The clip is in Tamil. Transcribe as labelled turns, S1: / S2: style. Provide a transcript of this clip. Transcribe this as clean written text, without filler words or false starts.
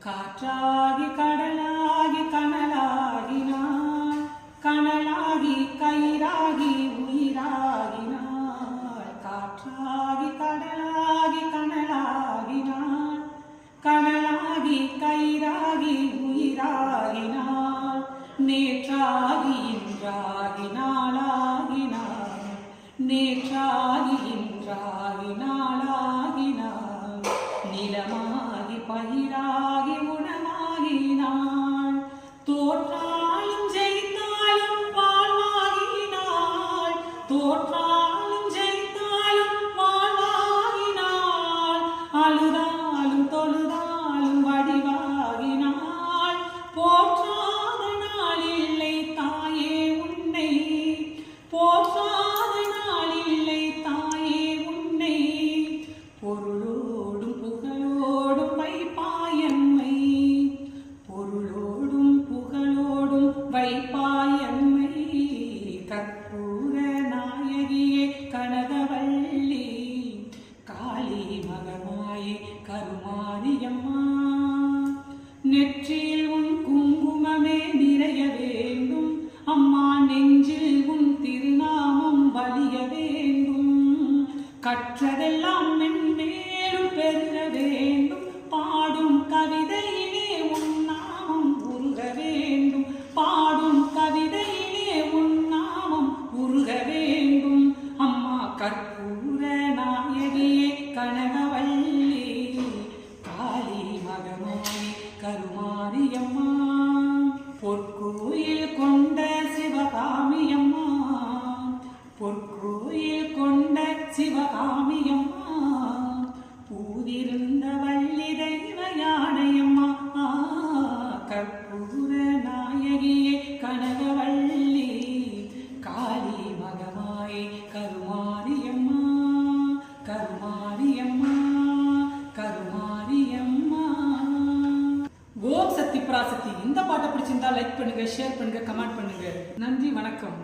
S1: காற்றாகி கடலாகி கனலாகினாள், கனலாகி கயிறாகி உயிராகினாள். காற்றாகி கடலாகி கனலாகினாள், கனலாகி கயிறாகி உயிராகினாள். நேற்றாகி இன்றாகி நாளாகினாள், நேற்றாகி இன்றாகி நாளாகினாள். நிலமாகி பயிராகி உணவாகினாள், தோற்றாலும் ஜெயித்தாலும் வாழ்வாகினாள், தோற்றாலும் ஜெயித்தாலும் வாழ்வாகினாள். அழுதாலும் தொழுதாலும் வடிவாகினாள், போற்றாத நாள் இல்லை தாயே உன்னை, போற்றாத நாள் இல்லை தாயே உன்னை. பொருளோடும் புகழோடும் வைப்பாயன்மை, பொருளோடும் புகழோடும் வைப்பாயன்மை. கற்பூர நாயகியே கனகவள்ளி, காளி மகமாயே கருமாரியம்மா. நெற்றியில் உன் குங்குமமே நிறைய வேண்டும் அம்மா, நெஞ்சில் உன் திருநாமம் வலிய வேண்டும். கற்றதெல்லாம் மென்மேலும் பெருக வேண்டும், பாடும் கவிதையிலே உன் நாமம் உருக வேண்டும், பாடும் கவிதையிலே உன் நாமம் உருக வேண்டும். அம்மா கற்பூர நாயகியே கனகவள்ளி, காளி மகமாயே கருமாரியம்மா. பொற்கோயில் கொண்ட சிவகாமியம்மா, பொற்கோயில் கொண்ட சிவகாமியம்மா. பூதிருந்த வள்ளி தெய்வ யானையம்மா, கற்பூர நாயகியே கனகவள்ளி, காளி மகமாயே கருமாரியம்மா, கருமாரியம்மா, கருமாரியம்மா. ஓம் சக்தி பராசக்தி. இந்த பாட்டை பிடிச்சிருந்தா லைக் பண்ணுங்க, ஷேர் பண்ணுங்க, கமெண்ட் பண்ணுங்க. நன்றி, வணக்கம்.